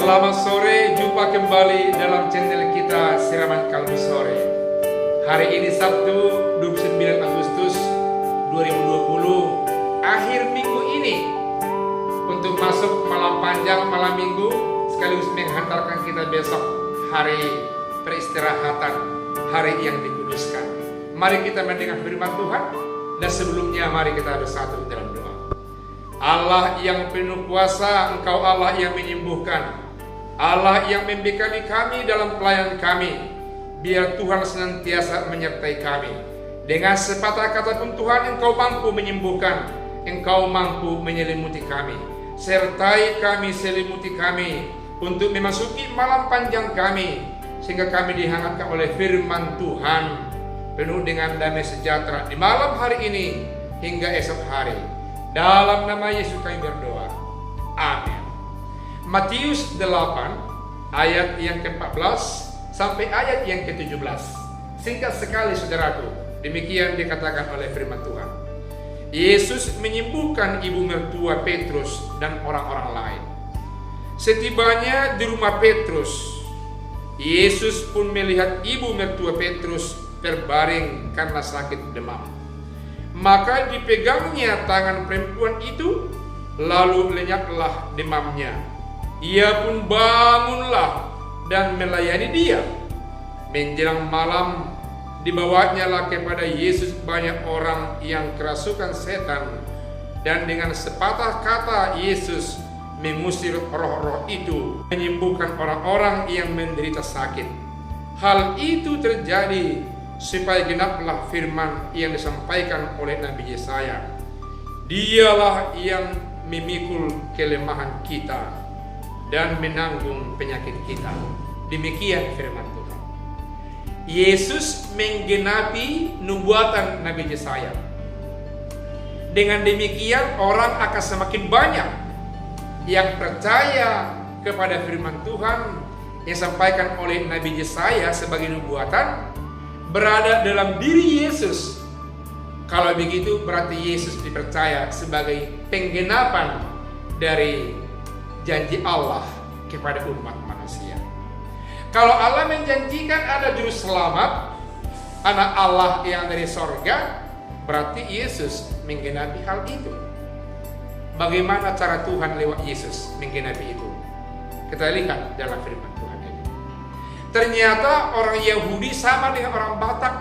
Selamat sore, jumpa kembali dalam channel kita Siraman Kalbu Sore. Hari ini Sabtu 29 Agustus 2020, akhir minggu ini untuk masuk malam panjang malam minggu sekaligus menghantarkan kita besok hari peristirahatan, hari yang dikuduskan. Mari kita mendengar firman Tuhan dan sebelumnya mari kita bersatu dalam doa. Allah yang penuh kuasa, Engkau Allah yang menyembuhkan, Allah yang membekali kami dalam pelayanan kami. Biar Tuhan senantiasa menyertai kami. Dengan sepatah kata pun Tuhan, Engkau mampu menyembuhkan, Engkau mampu menyelimuti kami. Sertai kami, selimuti kami untuk memasuki malam panjang kami, sehingga kami dihangatkan oleh firman Tuhan penuh dengan damai sejahtera di malam hari ini hingga esok hari. Dalam nama Yesus kami berdoa. Amin. Matius 8 ayat yang ke-14 sampai ayat yang ke-17. Singkat sekali saudaraku, demikian dikatakan oleh firman Tuhan. Yesus menyembuhkan ibu mertua Petrus dan orang-orang lain. Setibanya di rumah Petrus, Yesus pun melihat ibu mertua Petrus terbaring karena sakit demam. Maka dipegangnya tangan perempuan itu, lalu lenyaplah demamnya. Ia pun bangunlah dan melayani dia. Menjelang malam, dibawanya lah kepada Yesus banyak orang yang kerasukan setan, dan dengan sepatah kata Yesus mengusir roh-roh itu, menyembuhkan orang-orang yang menderita sakit. Hal itu terjadi supaya genaplah firman yang disampaikan oleh Nabi Yesaya. Dialah yang memikul kelemahan kita dan menanggung penyakit kita. Demikian firman Tuhan. Yesus menggenapi nubuatan Nabi Yesaya. Dengan demikian orang akan semakin banyak yang percaya kepada firman Tuhan yang disampaikan oleh Nabi Yesaya sebagai nubuatan berada dalam diri Yesus. Kalau begitu berarti Yesus dipercaya sebagai penggenapan dari janji Allah kepada umat manusia. Kalau Allah menjanjikan ada juru selamat, anak Allah yang dari sorga, berarti Yesus menggenapi hal itu. Bagaimana cara Tuhan lewat Yesus menggenapi itu? Kita lihat dalam firman Tuhan ini. Ternyata orang Yahudi sama dengan orang Batak.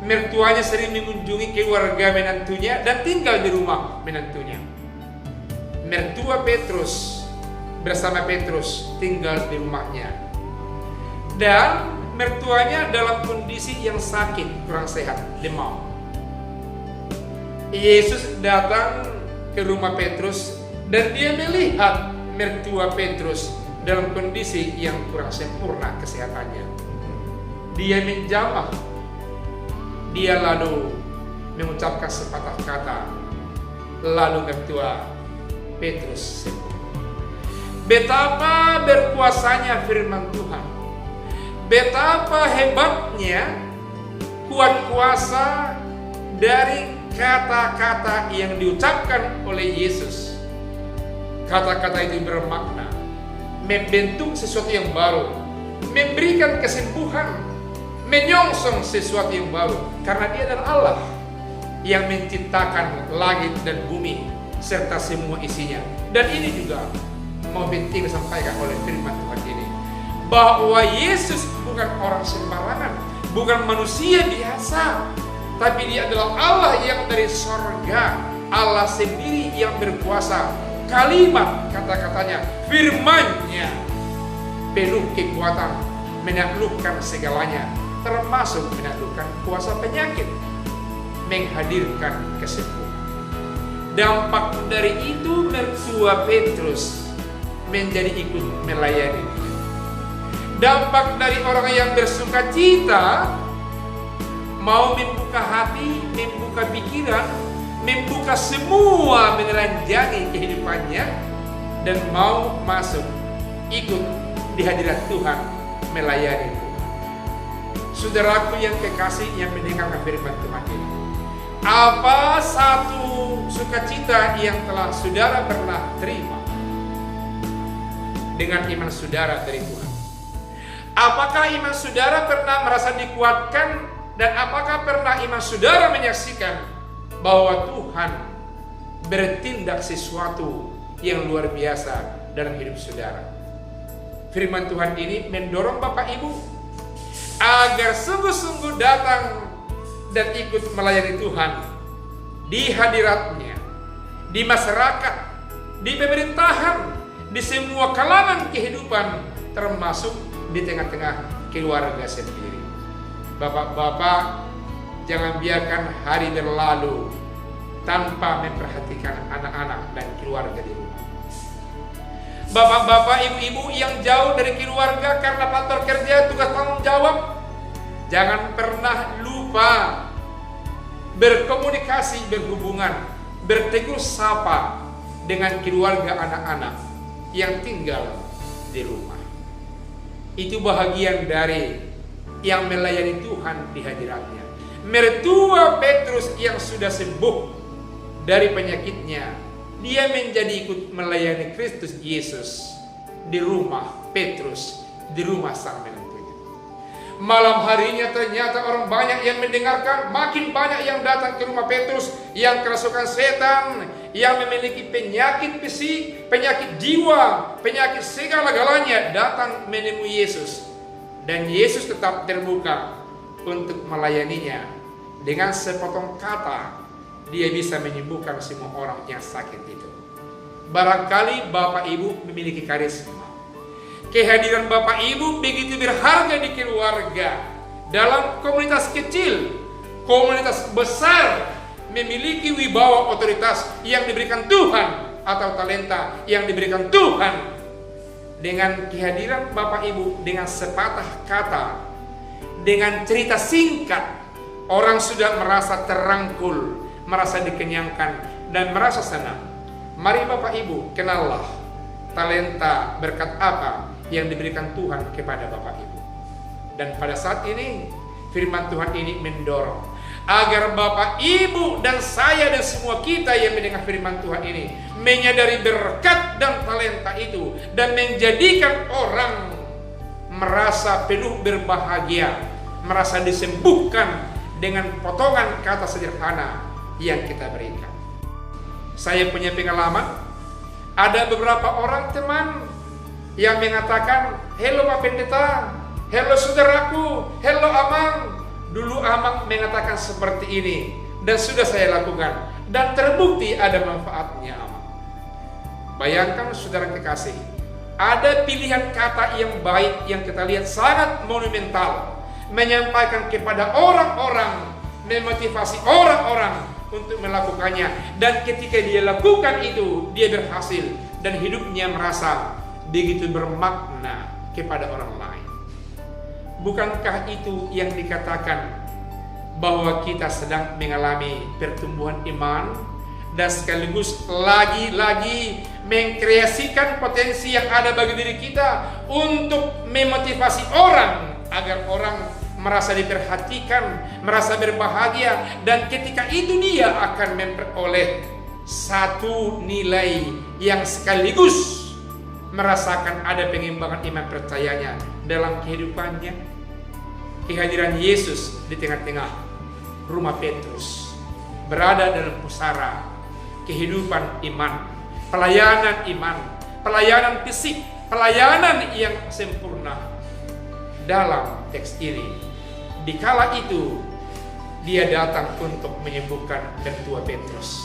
Mertuanya sering mengunjungi keluarga menantunya dan tinggal di rumah menantunya. Mertua Petrus bersama Petrus tinggal di rumahnya, dan mertuanya dalam kondisi yang sakit, kurang sehat, demam. Yesus datang ke rumah Petrus dan dia melihat mertua Petrus dalam kondisi yang kurang sempurna kesehatannya. Dia menjamah, dia lalu mengucapkan sepatah kata, lalu mertua Petrus sembuh. Betapa berkuasanya firman Tuhan. Betapa hebatnya kuat kuasa dari kata-kata yang diucapkan oleh Yesus. Kata-kata itu bermakna membentuk sesuatu yang baru, memberikan kesembuhan, menyongsong sesuatu yang baru, karena Dia adalah Allah yang menciptakan langit dan bumi serta semua isinya. Dan ini juga mau penting disampaikan oleh firman Tuhan ini, bahwa Yesus bukan orang sembarangan, bukan manusia biasa, tapi Dia adalah Allah yang dari sorga, Allah sendiri yang berkuasa. Kalimat kata-katanya, firman-Nya penuh kekuatan, menaklukkan segalanya, termasuk menaklukkan kuasa penyakit, menghadirkan kesembuhan. Dampak dari itu mertua Petrus menjadi ikut melayani dia. Dampak dari orang yang bersuka cita, mau membuka hati, membuka pikiran, membuka semua, menelanjangi kehidupannya, dan mau masuk ikut di hadirat Tuhan, melayani Tuhan. Saudaraku yang kekasih yang mendengarkan firman Tuhan ini, apa satu sukacita yang telah saudara pernah terima? dengan iman saudara dari Tuhan? Apakah iman saudara pernah merasa dikuatkan, dan apakah pernah iman saudara menyaksikan bahwa Tuhan bertindak sesuatu yang luar biasa dalam hidup saudara? Firman Tuhan ini mendorong Bapak Ibu agar sungguh-sungguh datang dan ikut melayani Tuhan di hadiratnya, di masyarakat, di pemerintahan, di semua kalangan kehidupan, termasuk di tengah-tengah keluarga sendiri. Bapak-bapak, jangan biarkan hari berlalu tanpa memperhatikan anak-anak dan keluarga di rumah. Bapak-bapak, ibu-ibu yang jauh dari keluarga karena faktor kerja, tugas tanggung jawab, jangan pernah lupa berkomunikasi, berhubungan, bertegur sapa dengan keluarga anak-anak yang tinggal di rumah. Itu bahagian dari yang melayani Tuhan di hadiratnya. Mertua Petrus yang sudah sembuh dari penyakitnya, dia menjadi ikut melayani Kristus Yesus di rumah Petrus, di rumah sang menantunya. Malam harinya ternyata orang banyak yang mendengarkan, makin banyak yang datang ke rumah Petrus yang kerasukan setan, yang memiliki penyakit fisik, penyakit jiwa, penyakit segala-galanya datang menemui Yesus. Dan Yesus tetap terbuka untuk melayaninya. Dengan sepotong kata, dia bisa menyembuhkan semua orang yang sakit itu. Barangkali Bapak Ibu memiliki karisma. Kehadiran Bapak Ibu begitu berharga di keluarga, dalam komunitas kecil, komunitas besar, memiliki wibawa otoritas yang diberikan Tuhan atau talenta yang diberikan Tuhan. Dengan kehadiran Bapak Ibu, dengan sepatah kata, dengan cerita singkat, orang sudah merasa terangkul, merasa dikenyangkan, dan merasa senang. Mari Bapak Ibu, kenallah talenta berkat apa yang diberikan Tuhan kepada Bapak Ibu. Dan pada saat ini firman Tuhan ini mendorong agar Bapak Ibu dan saya dan semua kita yang mendengar firman Tuhan ini menyadari berkat dan talenta itu, dan menjadikan orang merasa penuh berbahagia, merasa disembuhkan dengan potongan kata sederhana yang kita berikan. Saya punya pengalaman, ada beberapa orang teman yang mengatakan, "Hello Pak Pendeta, hello saudaraku, hello Amang." Dulu Amang mengatakan seperti ini, dan sudah saya lakukan, dan terbukti ada manfaatnya Amang. Bayangkan saudara kekasih, ada pilihan kata yang baik yang kita lihat sangat monumental, menyampaikan kepada orang-orang, memotivasi orang-orang untuk melakukannya. Dan ketika dia lakukan itu, dia berhasil, dan hidupnya merasa begitu bermakna kepada orang lain. Bukankah itu yang dikatakan bahwa kita sedang mengalami pertumbuhan iman, dan sekaligus lagi-lagi mengkreasikan potensi yang ada bagi diri kita untuk memotivasi orang agar orang merasa diperhatikan, merasa berbahagia, dan ketika itu dia akan memperoleh satu nilai yang sekaligus merasakan ada pengembangan iman percayanya dalam kehidupannya. Kehadiran Yesus di tengah-tengah rumah Petrus, berada dalam pusara kehidupan iman, pelayanan fisik, pelayanan yang sempurna. Dalam teks ini, dikala itu dia datang untuk menyembuhkan mertua Petrus,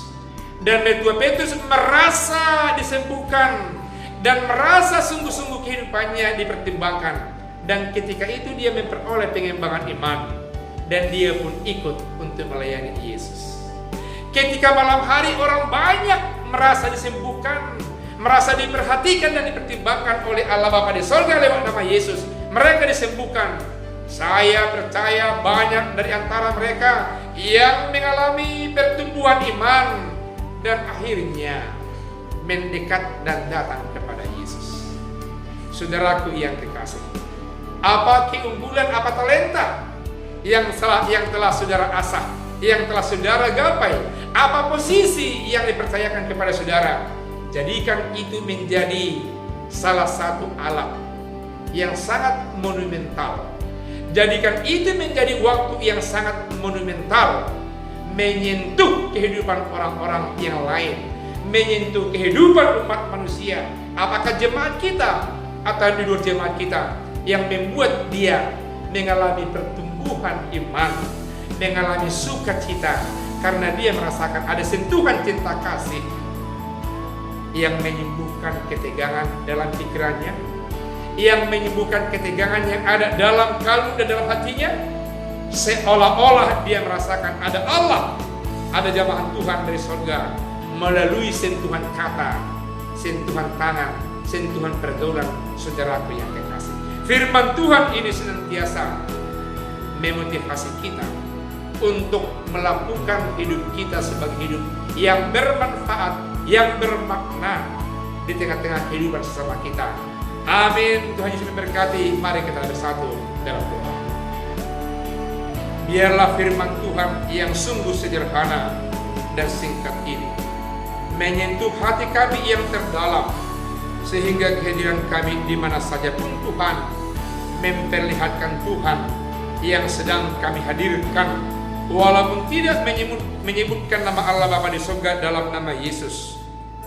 dan mertua Petrus merasa disembuhkan dan merasa sungguh-sungguh kehidupannya dipertimbangkan. Dan ketika itu dia memperoleh pengembangan iman, dan dia pun ikut untuk melayani Yesus. Ketika malam hari orang banyak merasa disembuhkan, merasa diperhatikan dan dipertimbangkan oleh Allah Bapa di sorga lewat nama Yesus, mereka disembuhkan. Saya percaya banyak dari antara mereka yang mengalami pertumbuhan iman, dan akhirnya mendekat dan datang kepada Yesus. Saudaraku yang terkasih, apa keunggulan, apa talenta yang telah saudara asah, yang telah saudara gapai? Apa posisi yang dipercayakan kepada saudara? Jadikan itu menjadi salah satu alat yang sangat monumental. Jadikan itu menjadi waktu yang sangat monumental, menyentuh kehidupan orang-orang yang lain, menyentuh kehidupan umat manusia. Apakah jemaat kita atau di luar jemaat kita, yang membuat dia mengalami pertumbuhan iman, mengalami sukacita karena dia merasakan ada sentuhan cinta kasih yang menyembuhkan ketegangan dalam pikirannya, yang menyembuhkan ketegangan yang ada dalam kalbu dan dalam hatinya, seolah-olah dia merasakan ada Allah, ada jamahan Tuhan dari surga melalui sentuhan kata, sentuhan tangan, sentuhan pergaulan saudaraku yang kekasih. Firman Tuhan ini senantiasa memotivasi kita untuk melakukan hidup kita sebagai hidup yang bermanfaat, yang bermakna di tengah-tengah kehidupan sesama kita. Amin. Tuhan Yesus memberkati. Mari kita bersatu dalam doa. Biarlah firman Tuhan yang sungguh sederhana dan singkat ini menyentuh hati kami yang terdalam, sehingga kehadiran kami di mana saja pun Tuhan memperlihatkan Tuhan yang sedang kami hadirkan, walaupun tidak menyebutkan nama Allah Bapa di surga dalam nama Yesus,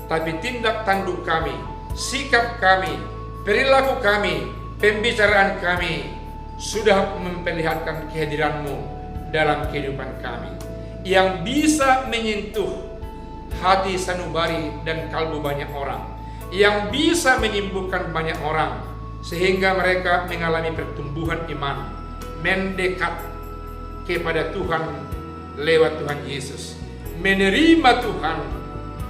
tapi tindak tanduk kami, sikap kami, perilaku kami, pembicaraan kami sudah memperlihatkan kehadiran-Mu dalam kehidupan kami, yang bisa menyentuh hati sanubari dan kalbu banyak orang, yang bisa menyembuhkan banyak orang, sehingga mereka mengalami pertumbuhan iman, mendekat kepada Tuhan lewat Tuhan Yesus, menerima Tuhan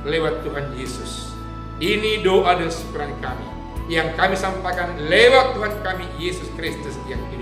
lewat Tuhan Yesus. Ini doa dan syukuran kami yang kami sampaikan lewat Tuhan kami Yesus Kristus yang hidup.